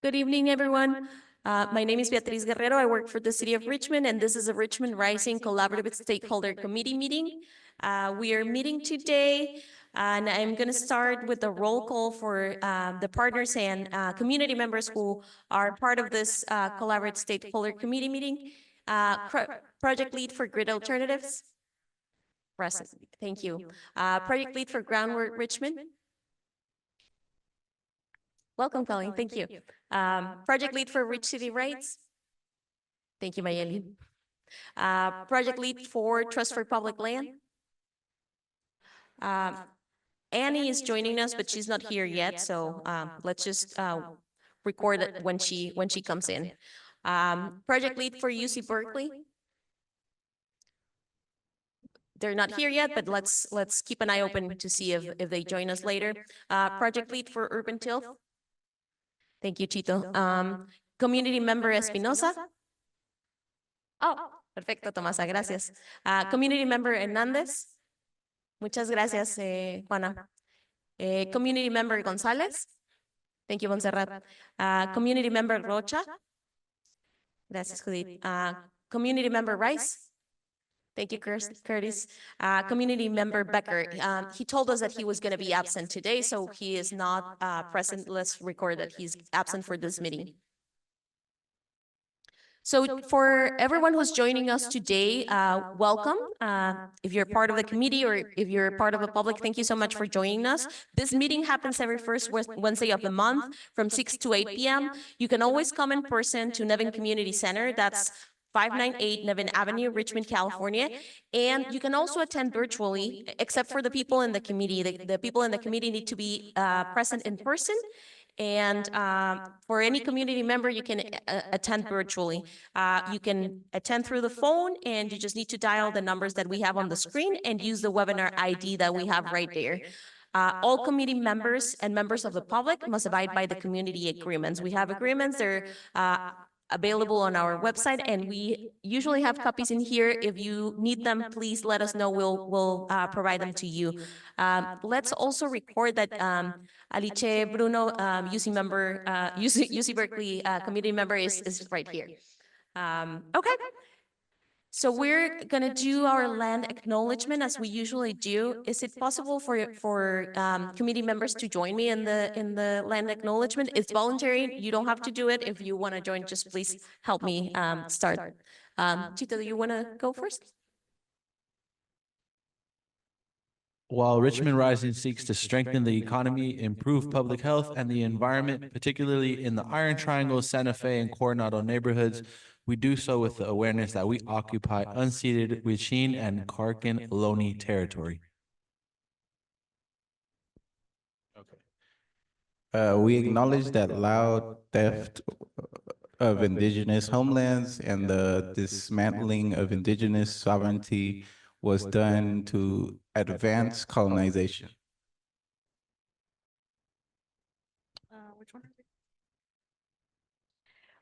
Good evening, everyone. My name is Beatriz Guerrero. I work for the City of Richmond, and this is a Richmond Rising Collaborative Stakeholder Committee meeting. We are meeting today, and I'm going to start with a roll call for the partners and community members who are part of this Collaborative Stakeholder Committee meeting. Project Lead for Grid Alternatives. Present. Thank you. Project Lead for Groundwork Richmond. Welcome, Colleen. Thank you. Project Lead for Rich City Rights. Thank you, Mayeli. Project Lead for Trust for Public Land. Annie is joining us, but she's not here yet, so let's just record it when she comes in. Project Lead for UC Berkeley. They're not here yet, but let's keep an eye open to see if they join us later. Project Lead for Urban Tilth. Thank you, Chito. Community Member Espinosa. Oh, perfecto, Tomasa, gracias. Community Member Hernández. Muchas gracias, Juana. Community Member González. Thank you, Montserrat. Community Member Rocha. Gracias, Judith. Community Member Rice. Thank you, Curtis. Community Member Becker. He told us that he was going to be absent today, so he is not present. Let's record that he's absent for this meeting. So for everyone who's joining us today, welcome. If you're part of the committee or if you're part of the public, thank you so much for joining us. This meeting happens every first Wednesday of the month from 6 to 8 p.m. You can always come in person to Nevin Community Center. That's 598 Nevin Avenue, Richmond, California. And you can also attend virtually, except for the people in the committee. The people in the committee need to be present in person. And for any community member, you can attend virtually. You can attend through the phone, and you just need to dial the numbers that we have on the screen and use the webinar ID that we have right there. All committee members and members of the public must abide by the community agreements. We have agreements. They're available on our website, and we usually have copies in here. If you need them, please let us know. We'll provide them to you. Let's also record that Alice Bruno, UC Berkeley committee member, is right here. Okay. So we're going to do our land acknowledgement as we usually do. Is it possible for committee members to join me in the land acknowledgement? It's voluntary. You don't have to do it. If you want to join, just please help me start. Chito, do you want to go first? While Richmond Rising seeks to strengthen the economy, improve public health and the environment, particularly in the Iron Triangle, Santa Fe, and Coronado neighborhoods, we do so with the awareness that we occupy unceded Wichin and Karkin Ohlone territory. We acknowledge that loud theft of indigenous homelands and the dismantling of indigenous sovereignty was done to advance colonization. Which one?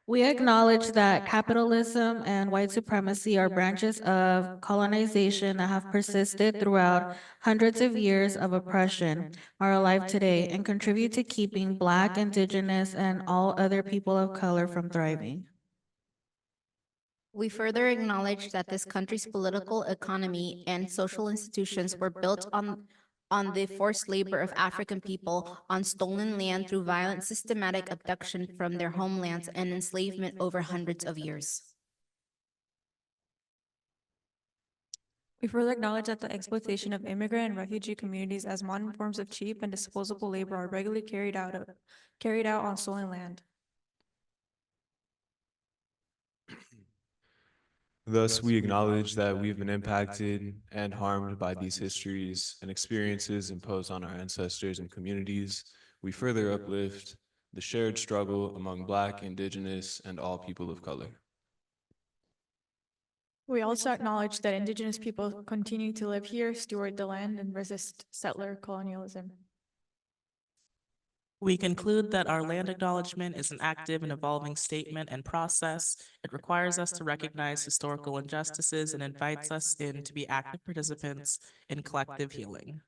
We acknowledge that capitalism and white supremacy are branches of colonization that have persisted throughout hundreds of years of oppression, are alive today, and contribute to keeping Black, Indigenous, and all other people of color from thriving. We further acknowledge that this country's political, economy, and social institutions were built on the forced labor of African people on stolen land through violent, systematic abduction from their homelands and enslavement over hundreds of years. We further acknowledge that the exploitation of immigrant and refugee communities as modern forms of cheap and disposable labor are regularly carried out on stolen land. Thus, we acknowledge that we've been impacted and harmed by these histories and experiences imposed on our ancestors and communities. We further uplift the shared struggle among Black, Indigenous, and all people of color. We also acknowledge that Indigenous people continue to live here, steward the land, and resist settler colonialism. We conclude that our land acknowledgement is an active and evolving statement and process. It requires us to recognize historical injustices and invites us in to be active participants in collective healing.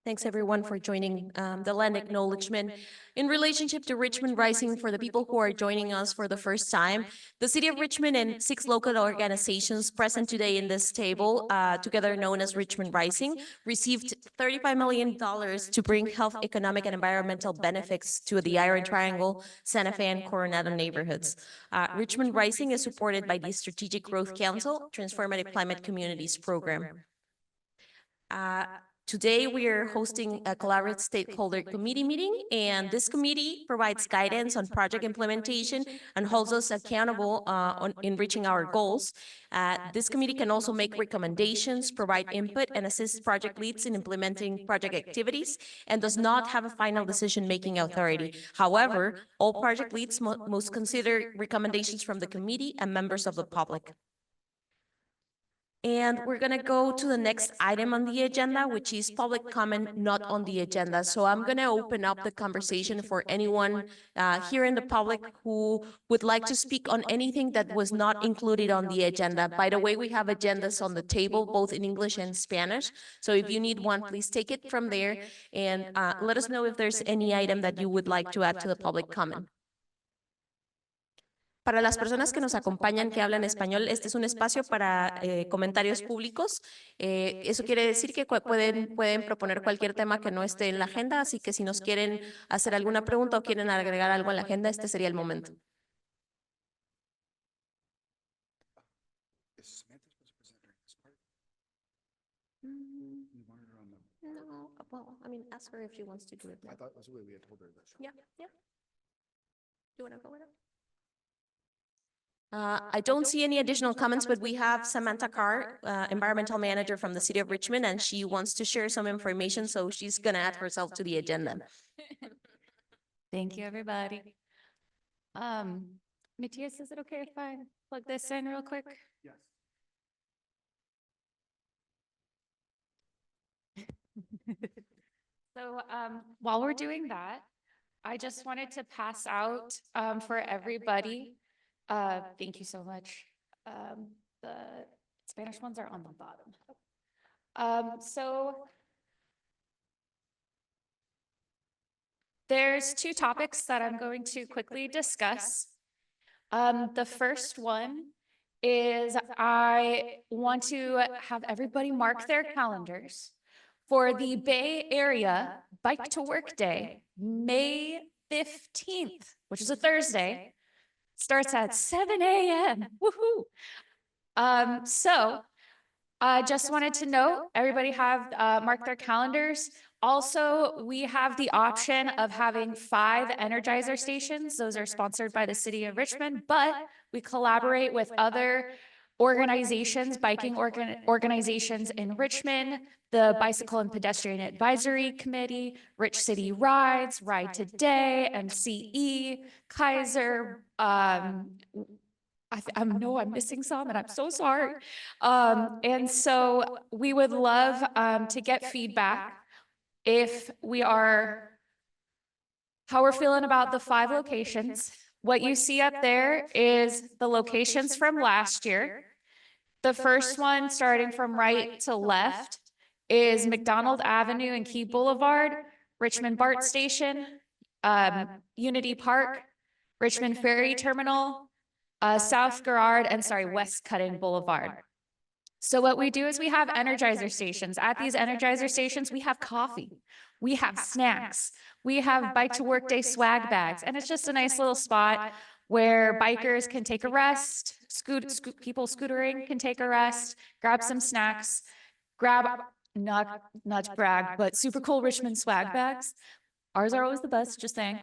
Thanks everyone for joining the land acknowledgement. In relationship to Richmond Rising, for the people who are joining us for the first time, the City of Richmond and 6 local organizations present today in this table, together known as Richmond Rising, received $35 million to bring health, economic, and environmental benefits to the Iron Triangle, Santa Fe, and Coronado neighborhoods. Richmond Rising is supported by the Strategic Growth Council Transformative Climate Communities Program. Today, we are hosting a collaborative stakeholder committee meeting, and this committee provides guidance on project implementation and holds us accountable in reaching our goals. This committee can also make recommendations, provide input, and assist project leads in implementing project activities, and does not have a final decision-making authority. However, all project leads must consider recommendations from the committee and members of the public. And we're going to go to the next item on the agenda, which is public comment not on the agenda. So I'm going to open up the conversation for anyone here in the public who would like to speak on anything that was not included on the agenda. By the way, we have agendas on the table, both in English and Spanish. So if you need one, please take it from there and let us know if there's any item that you would like to add to the public comment. Para las personas que nos acompañan que hablan español, este es un espacio para comentarios públicos. Eso quiere decir que pueden proponer cualquier tema que no esté en la agenda, así que si nos quieren hacer alguna pregunta o quieren agregar algo en la agenda, este sería el momento. No, well, I mean, ask her if she wants to do it now. I thought that's the way we had told her that. Yeah. You want to go with it? I don't see any additional comments, but we have Samantha Carr, environmental manager from the City of Richmond, and she wants to share some information, so she's going to add herself to the agenda. Thank you, everybody. Matthias, is it okay if I plug this in real quick? Yes. So while we're doing that, I just wanted to pass out for everybody. Thank you so much. The Spanish ones are on the bottom. So there's two topics that I'm going to quickly discuss. The first one is I want to have everybody mark their calendars for the Bay Area Bike to Work Day, May 15th, which is a Thursday. Starts at 7 a.m. Woohoo! So I just wanted to know, everybody have marked their calendars. Also, we have the option of having 5 Energizer stations. Those are sponsored by the City of Richmond, but we collaborate with other organizations, biking organizations in Richmond, the Bicycle and Pedestrian Advisory Committee, Rich City Rides, Ride Today, MCE, Kaiser. I know I'm missing some, and I'm so sorry. And so we would love to get feedback if we are, how we're feeling about the 5 locations. What you see up there is the locations from last year. The first one, starting from right to left, is McDonald Avenue and Key Boulevard, Richmond BART Station, Unity Park, Richmond Ferry Terminal, West Cutting Boulevard. So what we do is we have Energizer stations. At these Energizer stations, we have coffee, we have snacks, we have Bike to Work Day swag bags, and it's just a nice little spot where bikers can take a rest, people scootering can take a rest, grab some snacks, grab, not to brag, but super cool Richmond swag bags. Ours are always the best, just saying.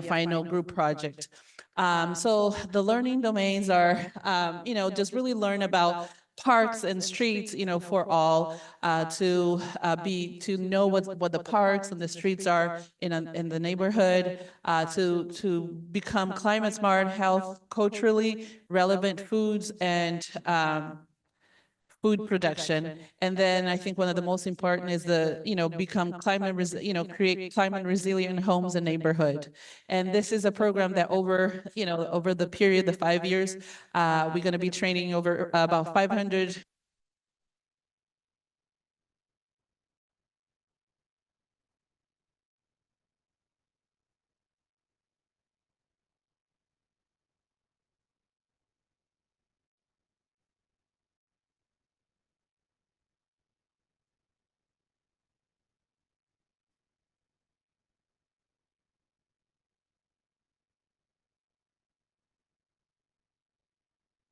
final group project. So the learning domains are, just really learn about parks and streets, for all, to know what the parks and the streets are in the neighborhood, to become climate smart, health, culturally relevant foods, and food production. And then I think one of the most important is become create climate resilient homes and neighborhood. And this is a program that over the period, the 5 years, we're going to be training over about 500.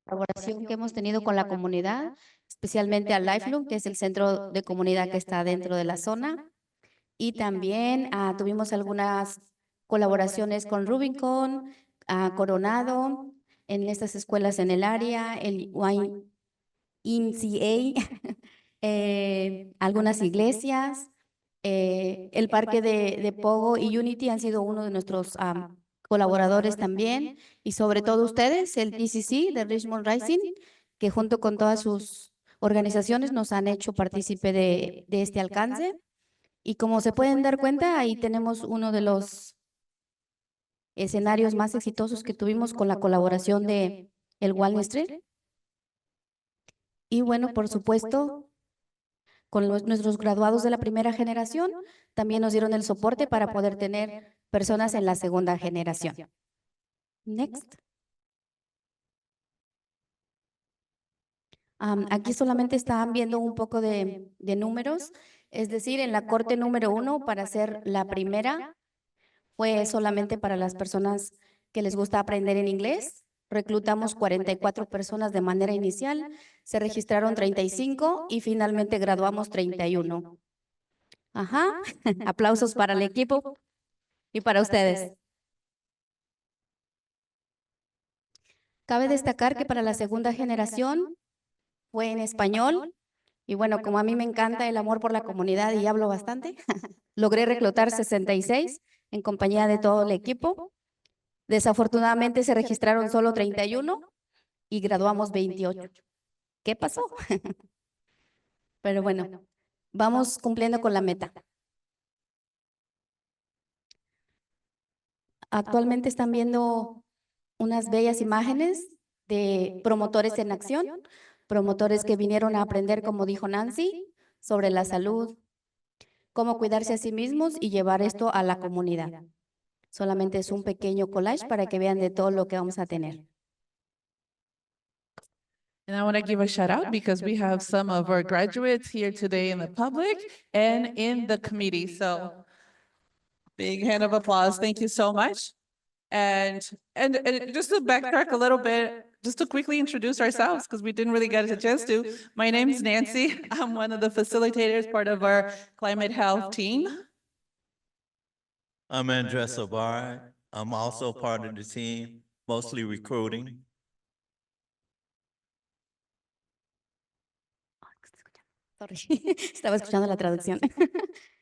Colaboración que hemos tenido con la comunidad, especialmente al Lifelong, que es el centro de comunidad que está dentro de la zona. Y también tuvimos algunas colaboraciones con Rubicon, Coronado, en estas escuelas en el área, el YMCA, algunas iglesias, el parque de Pogo y Unity han sido uno de nuestros colaboradores también, y sobre todo ustedes, el DCC de Richmond Rising, que junto con todas sus organizaciones nos han hecho partícipe de este alcance. Y como se pueden dar cuenta, ahí tenemos uno de los escenarios más exitosos que tuvimos con la colaboración de el Walnut Street. Y bueno, por supuesto, con nuestros graduados de la primera generación, también nos dieron el soporte para poder tener personas en la segunda generación. Next. Aquí solamente están viendo un poco de números, es decir, en la corte número 1 para ser la primera fue solamente para las personas que les gusta aprender en inglés. Reclutamos 44 personas de manera inicial, se registraron 35 y finalmente graduamos 31. Ajá, aplausos para el equipo y para ustedes. Cabe destacar que para la segunda generación fue en español. Y bueno, como a mí me encanta el amor por la comunidad y hablo bastante, logré reclutar 66 en compañía de todo el equipo. Desafortunadamente se registraron solo 31 y graduamos 28. ¿Qué pasó? Pero bueno, vamos cumpliendo con la meta. Actualmente están viendo unas bellas imágenes de promotores en acción, promotores que vinieron a aprender, como dijo Nancy, sobre la salud, cómo cuidarse a sí mismos y llevar esto a la comunidad. Solamente es un pequeño collage para que vean de todo lo que vamos a tener. And I want to give a shout out because we have some of our graduates here today in the public and in the committee. So big hand of applause. Thank you so much. And just to backtrack a little bit, just to quickly introduce ourselves, because we didn't really get a chance to. My name is Nancy. I'm one of the facilitators, part of our climate health team. I'm Andres Obar. I'm also part of the team, mostly recruiting. Sorry, estaba escuchando la traducción.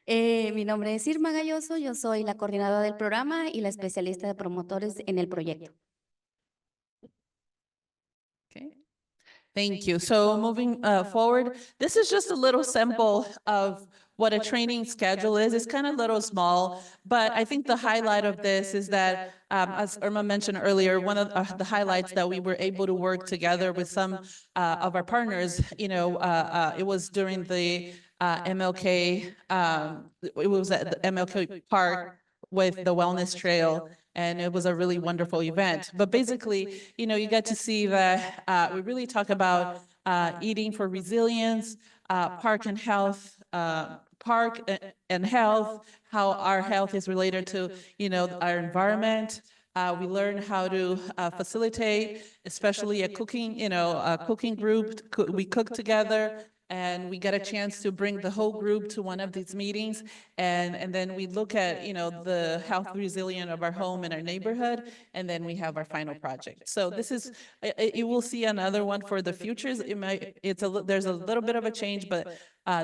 Mi nombre es Irma Galloso, yo soy la coordinadora del programa y la especialista de promotores en el proyecto. Okay. Thank you. So moving forward, this is just a little sample of what a training schedule is. It's kind of little small, but I think the highlight of this is that, as Irma mentioned earlier, one of the highlights that we were able to work together with some of our partners, it was during the MLK, it was at the MLK Park with the Wellness Trail, and it was a really wonderful event. But basically, you get to see that we really talk about eating for resilience, park and health, how our health is related to, our environment. We learn how to facilitate, especially a cooking, a cooking group. We cook together. and we get a chance to bring the whole group to one of these meetings. And then we look at, the health resilient of our home and our neighborhood, and then we have our final project. So this is, you will see another one for the futures. There's a little bit of a change, but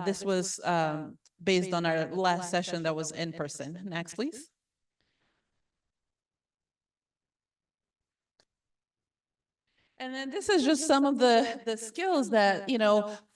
this was based on our last session that was in person. Next, please. And then this is just some of the skills that,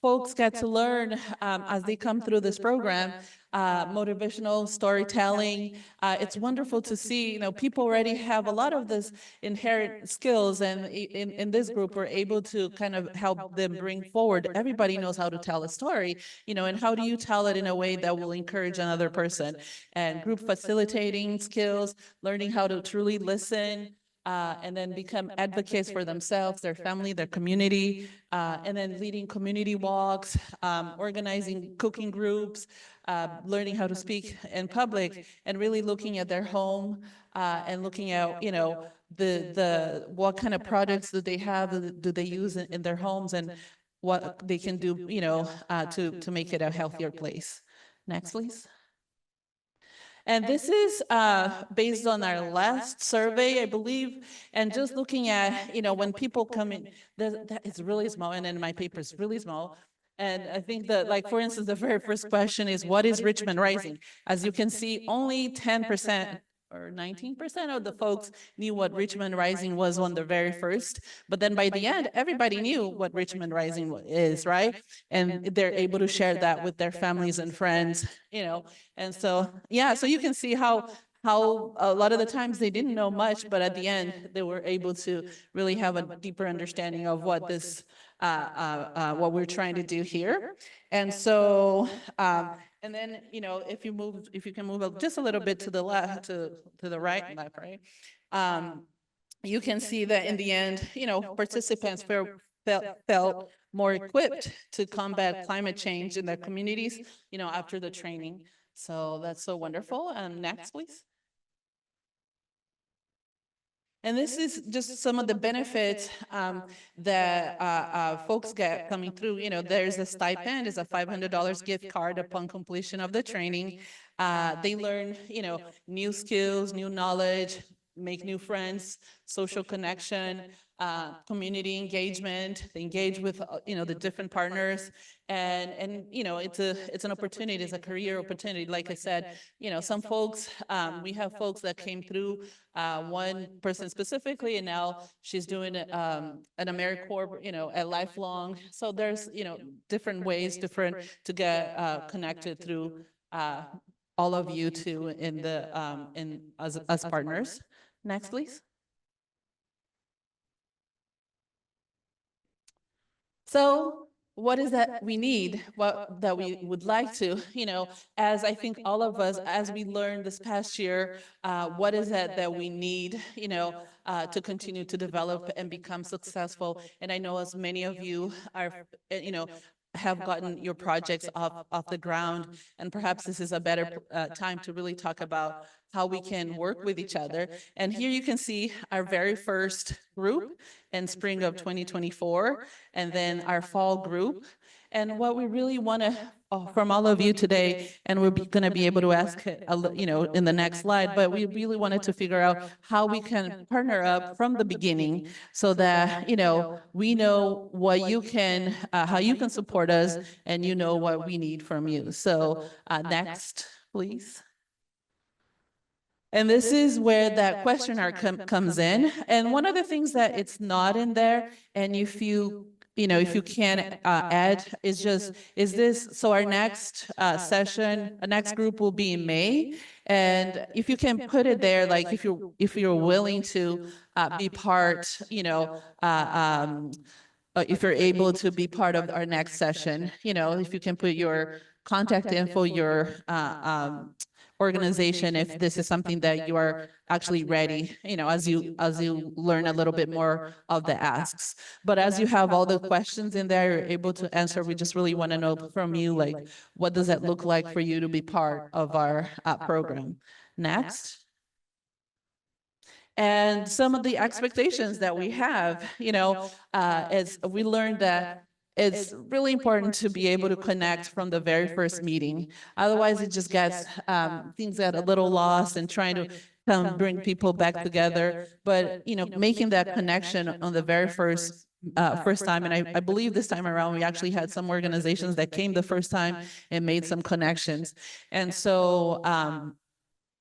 folks get to learn as they come through this program. Motivational storytelling. It's wonderful to see, people already have a lot of this inherent skills, and in this group, we're able to kind of help them bring forward. Everybody knows how to tell a story, and how do you tell it in a way that will encourage another person? And group facilitating skills, learning how to truly listen, and then become advocates for themselves, their family, their community, and then leading community walks, organizing cooking groups, learning how to speak in public, and really looking at their home, and looking at, the what kind of products do they have, do they use in their homes, and what they can do, to make it a healthier place. Next, please. And this is based on our last survey, I believe, and just looking at, when people come in, that it's really small, and in my paper it's really small. And I think that, like, for instance, the very first question is, what is Richmond Rising? As you can see, only 10% or 19% of the folks knew what Richmond Rising was on the very first. But then by the end, everybody knew what Richmond Rising is, right? And they're able to share that with their families and friends, And so, yeah, so you can see how a lot of the times they didn't know much, but at the end, they were able to really have a deeper understanding of what this, what we're trying to do here. And so, and then, if you can move just a little bit to the left, to the right, left, right? You can see that in the end, participants felt more equipped to combat climate change in their communities, after the training. So that's so wonderful. And next, please. And this is just some of the benefits that folks get coming through. There's a stipend, is a $500 gift card upon completion of the training. They learn, new skills, new knowledge, make new friends, social connection, community engagement. They engage with, the different partners, and it's an opportunity, it's a career opportunity. Like I said, some folks, we have folks that came through, one person specifically, and now she's doing an AmeriCorps, a lifelong. So there's, different ways, to get connected through all of you too in the as partners. Next, please. So what is that we need, what that we would like to, as I think all of us, as we learned this past year, what is that we need, to continue to develop and become successful. And I know as many of you are, have gotten your projects off the ground, and perhaps this is a better time to really talk about how we can work with each other. And here you can see our very first group in spring of 2024, and then our fall group. And what we really want to, from all of you today, and we're going to be able to ask, in the next slide, but we really wanted to figure out how we can partner up from the beginning, so that, we know what you can, how you can support us, and what we need from you. So next, please. And this is where that questionnaire comes in. And one of the things that it's not in there, and if you can add, is this, so our next session, our next group will be in May. And if you can put it there, like if you're willing to be part, if you're able to be part of our next session, if you can put your contact info, your organization, if this is something that you are actually ready, as you learn a little bit more of the asks. But as you have all the questions in there, you're able to answer. We just really want to know from you, like, what does it look like for you to be part of our program? Next. And some of the expectations that we have, as we learned that it's really important to be able to connect from the very first meeting. Otherwise, it just gets, things get a little lost and trying to bring people back together. But, making that connection on the very first time, and I believe this time around, we actually had some organizations that came the first time and made some connections. And so,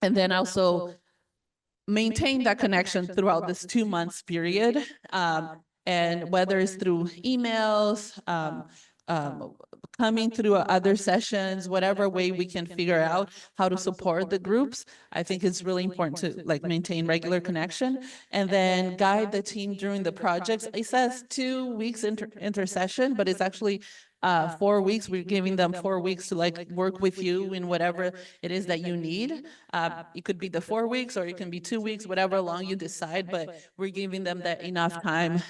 and then also maintain that connection throughout this 2 months period. And whether it's through emails, coming through other sessions, whatever way we can figure out how to support the groups, I think it's really important to maintain regular connection and then guide the team during the projects. It says 2 weeks intercession, but it's actually 4 weeks. We're giving them 4 weeks to work with you in whatever it is that you need. It could be the 4 weeks or it can be 2 weeks, whatever long you decide, but we're giving them that enough time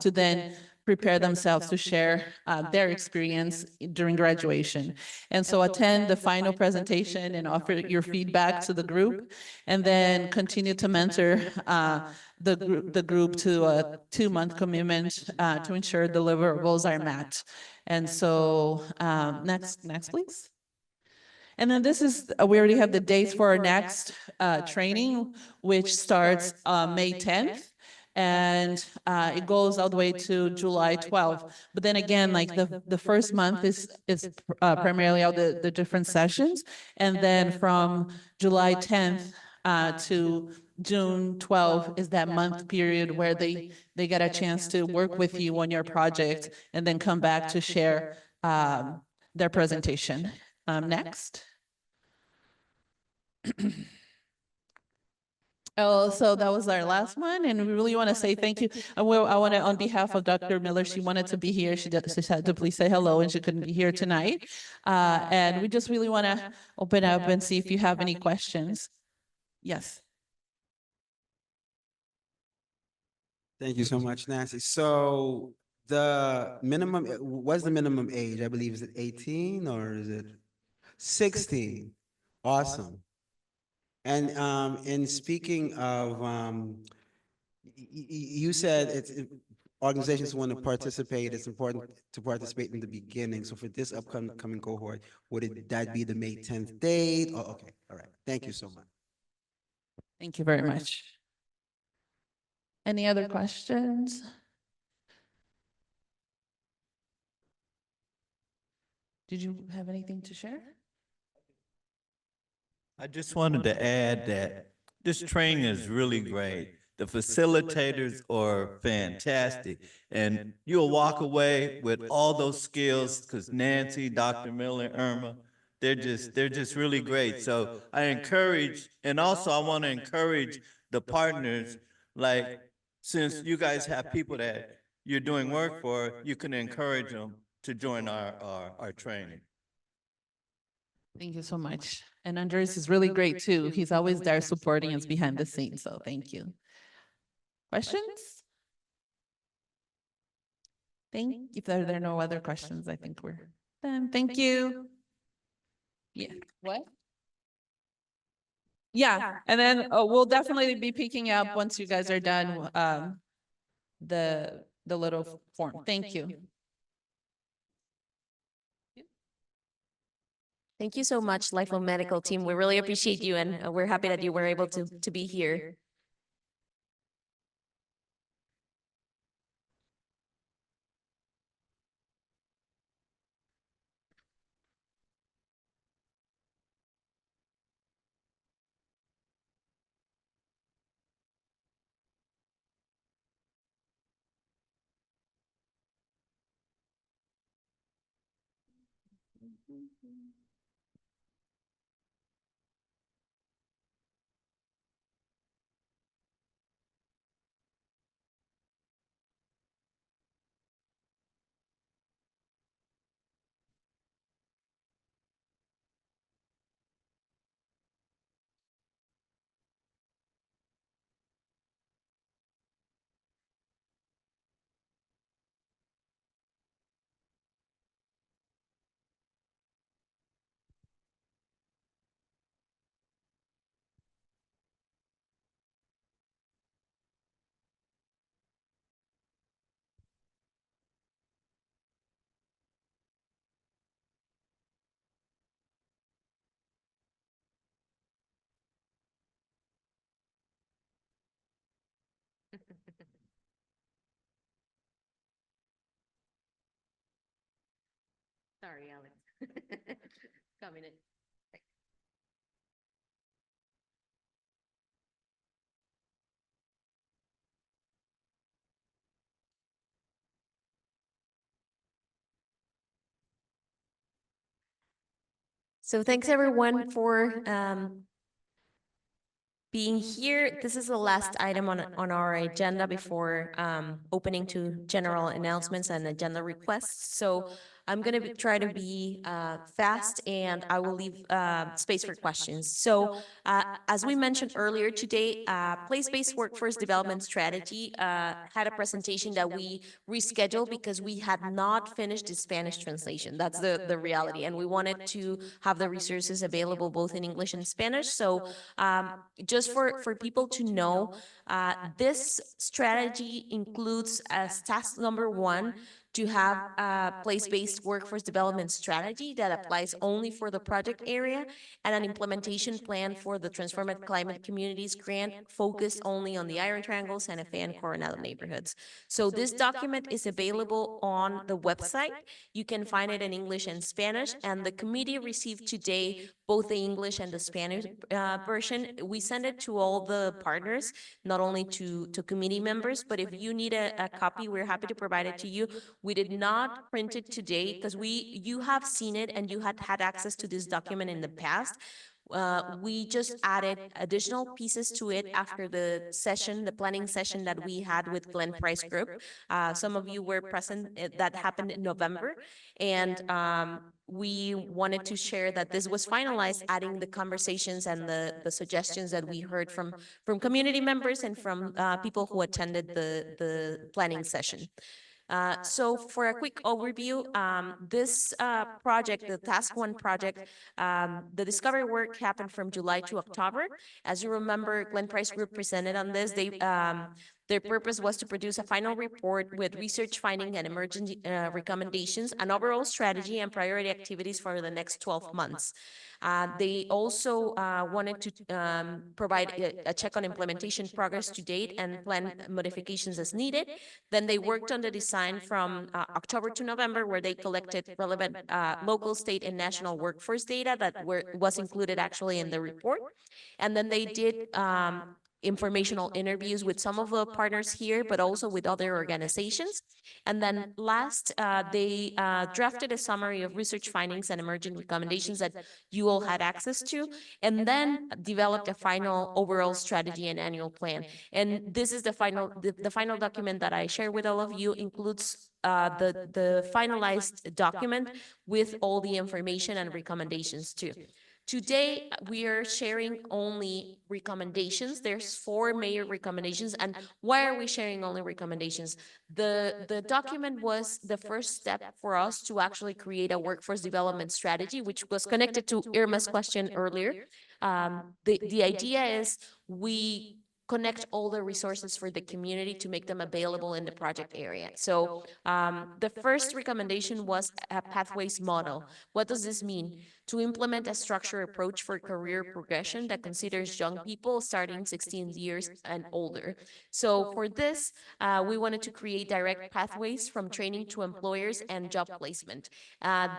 to then prepare themselves to share their experience during graduation. And so attend the final presentation and offer your feedback to the group, and then continue to mentor the group to a 2-month commitment to ensure deliverables are met. And so next, please. And then this is, we already have the dates for our next training, which starts May 10th. And it goes all the way to July 12th. But then again, the first month is primarily all the different sessions. And then from July 10th to June 12th is that month period where they get a chance to work with you on your project and then come back to share their presentation. Next. Oh, so that was our last one, and we really want to say thank you. I want to, on behalf of Dr. Miller, she wanted to be here. She had to please say hello, and she couldn't be here tonight. And we just really want to open up and see if you have any questions. Yes. Thank you so much, Nancy. So the minimum, what's the minimum age? I believe, is it 18 or is it 16? Awesome. And in speaking of, you said organizations want to participate. It's important to participate in the beginning. So for this upcoming cohort, that be the May 10th date? Oh, okay. All right. Thank you so much. Thank you very much. Any other questions? Did you have anything to share? I just wanted to add that this training is really great. The facilitators are fantastic, and you'll walk away with all those skills because Nancy, Dr. Miller, Irma, they're just really great. So I encourage, and also I want to encourage the partners, like since you guys have people that you're doing work for, you can encourage them to join our training. Thank you so much. And Andres is really great too. He's always there supporting us behind the scenes, so thank you. Questions? If there are no other questions, I think we're done. Thank you. Yeah. What? Yeah, and then we'll definitely be picking up once you guys are done the little form. Thank you. Thank you so much, Lifelong Medical team. We really appreciate you, and we're happy that you were able to be here. Sorry, Alex. Coming in. So thanks everyone for being here. This is the last item on our agenda before opening to general announcements and agenda requests. So I'm going to try to be fast, and I will leave space for questions. So as we mentioned earlier today, Place-Based Workforce Development Strategy had a presentation that we rescheduled because we had not finished the Spanish translation. That's the reality. And we wanted to have the resources available both in English and Spanish. So just for people to know, this strategy includes as task number one to have a place-based workforce development strategy that applies only for the project area, and an implementation plan for the Transformative Climate Communities grant focused only on the Iron Triangle, Santa Fe, and Coronado neighborhoods. So this document is available on the website. You can find it in English and Spanish, and the committee received today both the English and the Spanish version. We send it to all the partners, not only to committee members, but if you need a copy, we're happy to provide it to you. We did not print it today because you have seen it and you had access to this document in the past. We just added additional pieces to it after the session, the planning session that we had with Glenn Price Group. Some of you were present. That happened in November. And we wanted to share that this was finalized, adding the conversations and the suggestions that we heard from community members and from people who attended the planning session. So for a quick overview, this project, the Task One project, the discovery work happened from July to October. As you remember, Glenn Price Group presented on this. Their purpose was to produce a final report with research finding and emerging recommendations, an overall strategy and priority activities for the next 12 months. They also wanted to provide a check on implementation progress to date and plan modifications as needed. Then they worked on the design from October to November, where they collected relevant local, state, and national workforce data that was included actually in the report. And then they did informational interviews with some of the partners here, but also with other organizations. And then last, they drafted a summary of research findings and emerging recommendations that you all had access to, and then developed a final overall strategy and annual plan. And this is the final document that I share with all of you, includes the finalized document with all the information and recommendations too. Today, we are sharing only recommendations. There's 4 major recommendations. And why are we sharing only recommendations? The document was the first step for us to actually create a workforce development strategy, which was connected to Irma's question earlier. The idea is we connect all the resources for the community to make them available in the project area. So the first recommendation was a pathways model. What does this mean? To implement a structured approach for career progression that considers young people starting 16 years and older. So for this, we wanted to create direct pathways from training to employers and job placement.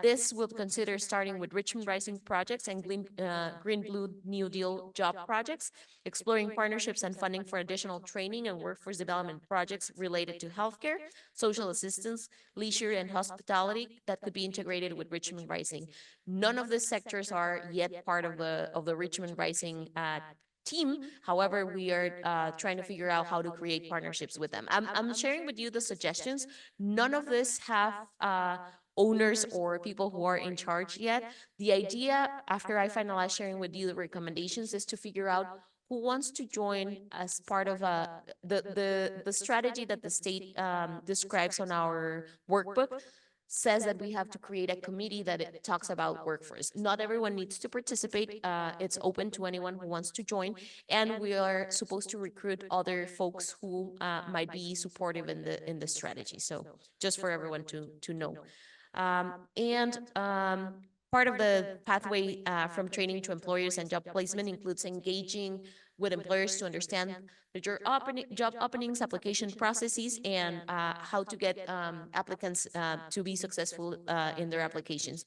This will consider starting with Richmond Rising projects and Green Blue New Deal job projects, exploring partnerships and funding for additional training and workforce development projects related to healthcare, social assistance, leisure, and hospitality that could be integrated with Richmond Rising. None of these sectors are yet part of the Richmond Rising team. However, we are trying to figure out how to create partnerships with them. I'm sharing with you the suggestions. None of this have owners or people who are in charge yet. The idea, after I finalize sharing with you the recommendations, is to figure out who wants to join as part of the strategy that the state describes on our workbook. Says that we have to create a committee that it talks about workforce. Not everyone needs to participate. It's open to anyone who wants to join, and we are supposed to recruit other folks who might be supportive in the strategy. So just for everyone to know. Part of the pathway from training to employers and job placement includes engaging with employers to understand the job openings, application processes, and how to get applicants to be successful in their applications.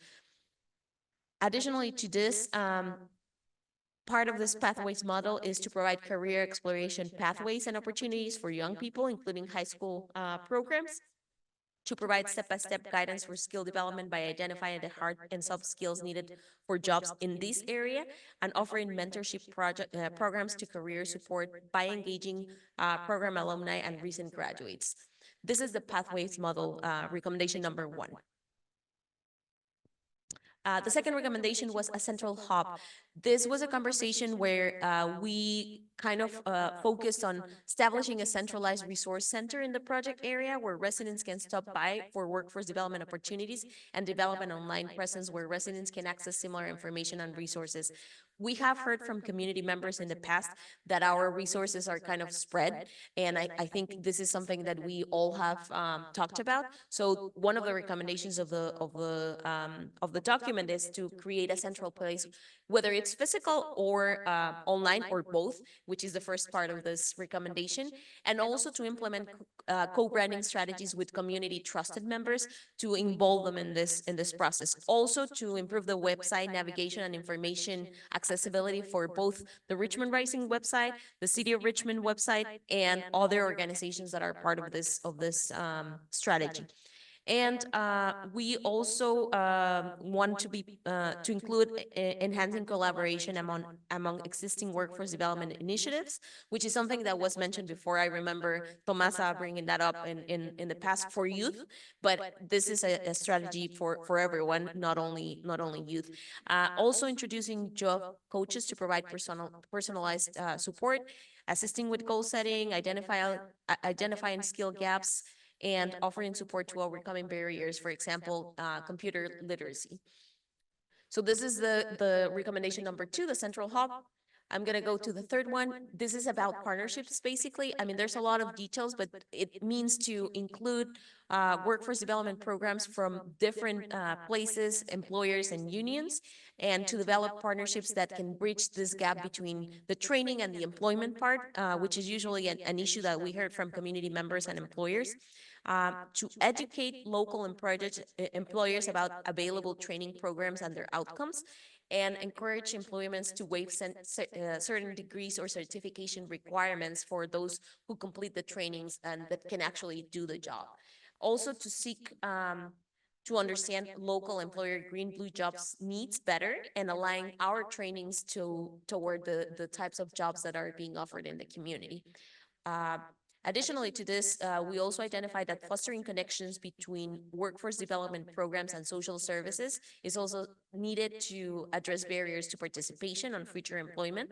Additionally to this, part of this pathways model is to provide career exploration pathways and opportunities for young people, including high school programs, to provide step-by-step guidance for skill development by identifying the hard and soft skills needed for jobs in this area, and offering mentorship programs to career support by engaging program alumni and recent graduates. This is the pathways model recommendation number 1. The second recommendation was a central hub. This was a conversation where we kind of focused on establishing a centralized resource center in the project area where residents can stop by for workforce development opportunities and develop an online presence where residents can access similar information and resources. We have heard from community members in the past that our resources are kind of spread, and I think this is something that we all have talked about. So one of the recommendations of the document is to create a central place, whether it's physical or online or both, which is the first part of this recommendation, and also to implement co-branding strategies with community trusted members to involve them in this process. Also to improve the website navigation and information accessibility for both the Richmond Rising website, the City of Richmond website, and other organizations that are part of this strategy. And we also want to include enhancing collaboration among existing workforce development initiatives, which is something that was mentioned before. I remember Tomasa bringing that up in the past for youth, but this is a strategy for everyone, not only youth. Also introducing job coaches to provide personalized support, assisting with goal setting, identifying skill gaps, and offering support to overcoming barriers, for example, computer literacy. So this is the recommendation number 2, the central hub. I'm going to go to the third one. This is about partnerships, basically. I mean, there's a lot of details, but it means to include workforce development programs from different places, employers, and unions, and to develop partnerships that can bridge this gap between the training and the employment part, which is usually an issue that we heard from community members and employers. To educate local employers about available training programs and their outcomes, and encourage employments to waive certain degrees or certification requirements for those who complete the trainings and that can actually do the job. Also to seek to understand local employer green blue jobs needs better and align our trainings toward the types of jobs that are being offered in the community. Additionally to this, we also identified that fostering connections between workforce development programs and social services is also needed to address barriers to participation on future employment,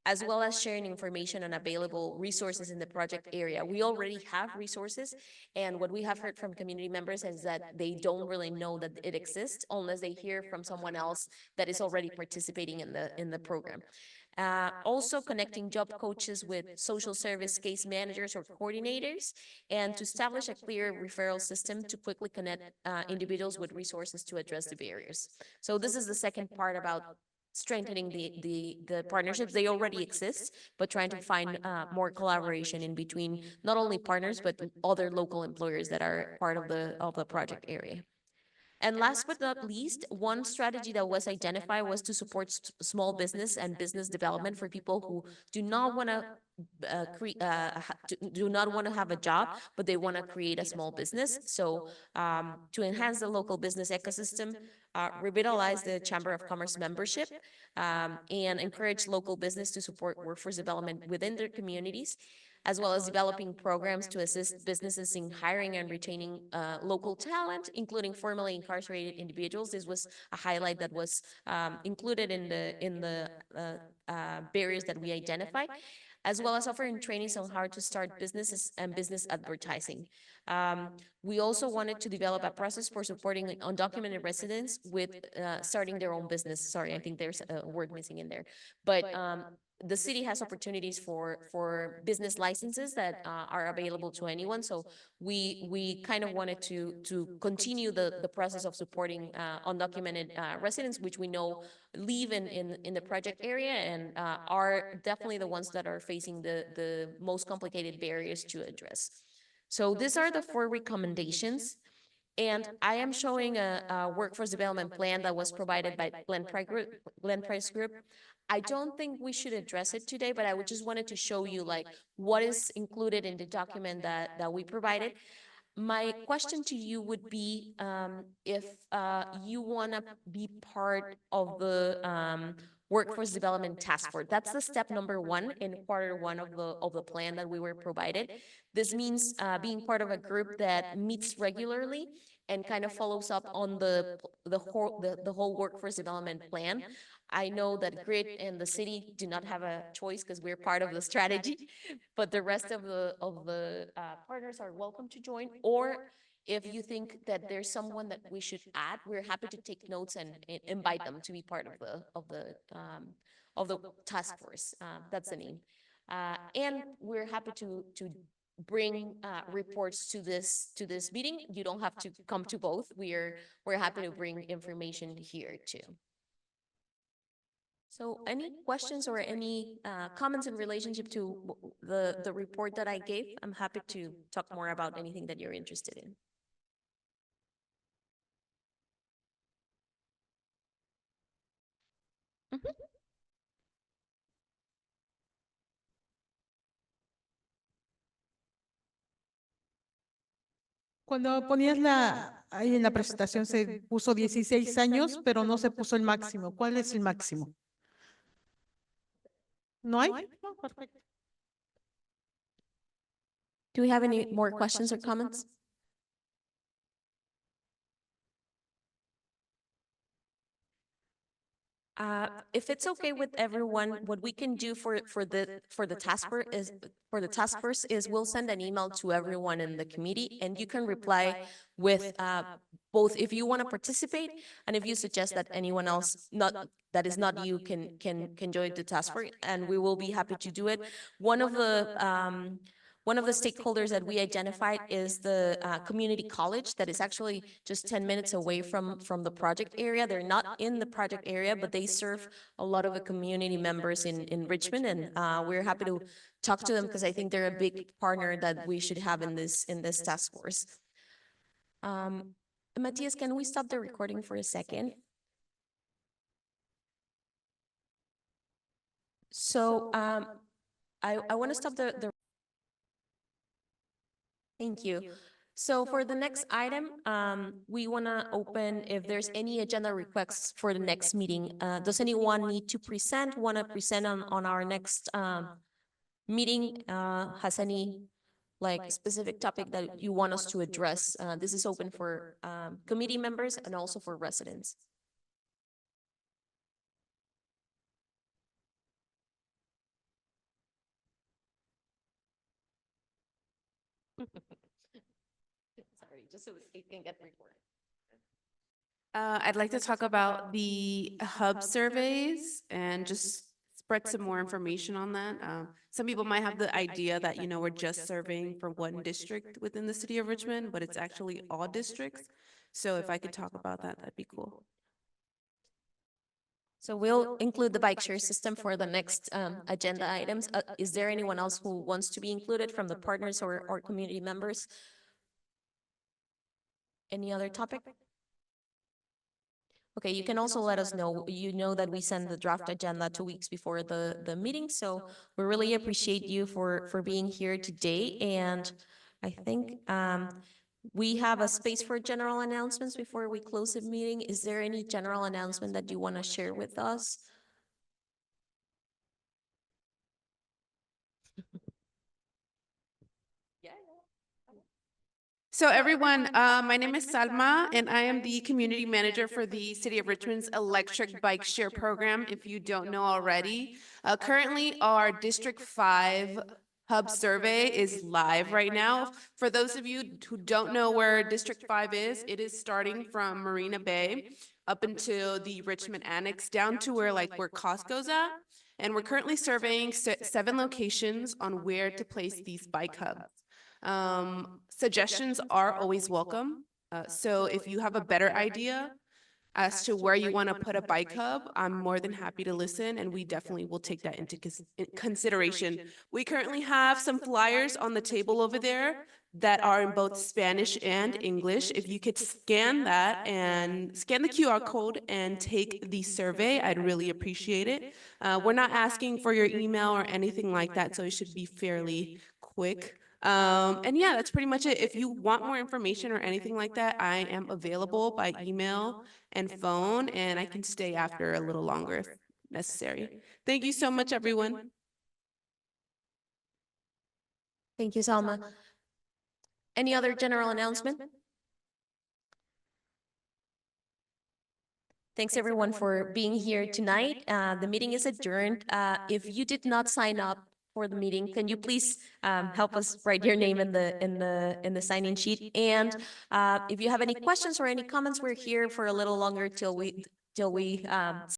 as well as sharing information on available resources in the project area. We already have resources, and what we have heard from community members is that they don't really know that it exists unless they hear from someone else that is already participating in the program. Also connecting job coaches with social service case managers or coordinators, and to establish a clear referral system to quickly connect individuals with resources to address the barriers. So this is the second part about strengthening the partnerships. They already exist, but trying to find more collaboration in between not only partners, but other local employers that are part of the project area. And last but not least, one strategy that was identified was to support small business and business development for people who do not want to have a job, but they want to create a small business. So to enhance the local business ecosystem, revitalize the Chamber of Commerce membership, and encourage local business to support workforce development within their communities, as well as developing programs to assist businesses in hiring and retaining local talent, including formerly incarcerated individuals. This was a highlight that was included in the barriers that we identified, as well as offering trainings on how to start businesses and business advertising. We also wanted to develop a process for supporting undocumented residents with starting their own business. Sorry, I think there's a word missing in there. But the city has opportunities for business licenses that are available to anyone. So we kind of wanted to continue the process of supporting undocumented residents, which we know live in the project area and are definitely the ones that are facing the most complicated barriers to address. So these are the 4 recommendations. And I am showing a workforce development plan that was provided by Glen Price Group. I don't think we should address it today, but I would just wanted to show you like what is included in the document that we provided. My question to you would be if you want to be part of the workforce development task force. That's the step number 1 in quarter 1 of the plan that we were provided. This means being part of a group that meets regularly and kind of follows up on the whole workforce development plan. I know that GRID and the city do not have a choice because we're part of the strategy, but the rest of the partners are welcome to join. Or if you think that there's someone that we should add, we're happy to take notes and invite them to be part of the task force. That's the name. And we're happy to bring reports to this meeting. You don't have to come to both. We're happy to bring information here too. So any questions or any comments in relationship to the report that I gave? I'm happy to talk more about anything that you're interested in. Mhm. Cuando ponías ahí en la presentación se puso 16 años, pero no se puso el máximo. ¿Cuál es el máximo? ¿No hay? No, perfecto. Do we have any more questions or comments? If it's okay with everyone, what we can do for the task force is we'll send an email to everyone in the committee, and you can reply with both if you want to participate and if you suggest that anyone else that is not you can join the task force, and we will be happy to do it. One of the stakeholders that we identified is the community college that is actually just 10 minutes away from the project area. They're not in the project area, but they serve a lot of the community members in Richmond, and we're happy to talk to them because I think they're a big partner that we should have in this task force. Matias, can we stop the recording for a second? So I want to stop the Thank you. So for the next item, we want to open if there's any agenda requests for the next meeting. Does anyone need to want to present on our next meeting? Has any like specific topic that you want us to address? This is open for committee members and also for residents. Sorry, just so it can get recorded. I'd like to talk about the hub surveys and just spread some more information on that. Some people might have the idea that, we're just surveying for one district within the city of Richmond, but it's actually all districts. So if I could talk about that, that'd be cool. So we'll include the bike share system for the next agenda items. Is there anyone else who wants to be included from the partners or community members? Any other topic? Okay, you can also let us know. You know that we send the draft agenda 2 weeks before the meeting, so we really appreciate you for being here today. And I think we have a space for general announcements before we close the meeting. Is there any general announcement that you want to share with us? So everyone, my name is Salma, and I am the community manager for the City of Richmond's electric bike share program, if you don't know already. Currently, our District 5 hub survey is live right now. For those of you who don't know where District 5 is, it is starting from Marina Bay up into the Richmond Annex, down to where Costco's at. And we're currently surveying 7 locations on where to place these bike hubs. Suggestions are always welcome. So if you have a better idea as to where you want to put a bike hub, I'm more than happy to listen, and we definitely will take that into consideration. We currently have some flyers on the table over there that are in both Spanish and English. If you could scan that and scan the QR code and take the survey, I'd really appreciate it. We're not asking for your email or anything like that, so it should be fairly quick. And yeah, that's pretty much it. If you want more information or anything like that, I am available by email and phone, and I can stay after a little longer if necessary. Thank you so much, everyone. Thank you, Salma. Any other general announcement? Thanks everyone for being here tonight. The meeting is adjourned. If you did not sign up for the meeting, can you please help us write your name in the sign-in sheet? And if you have any questions or any comments, we're here for a little longer till we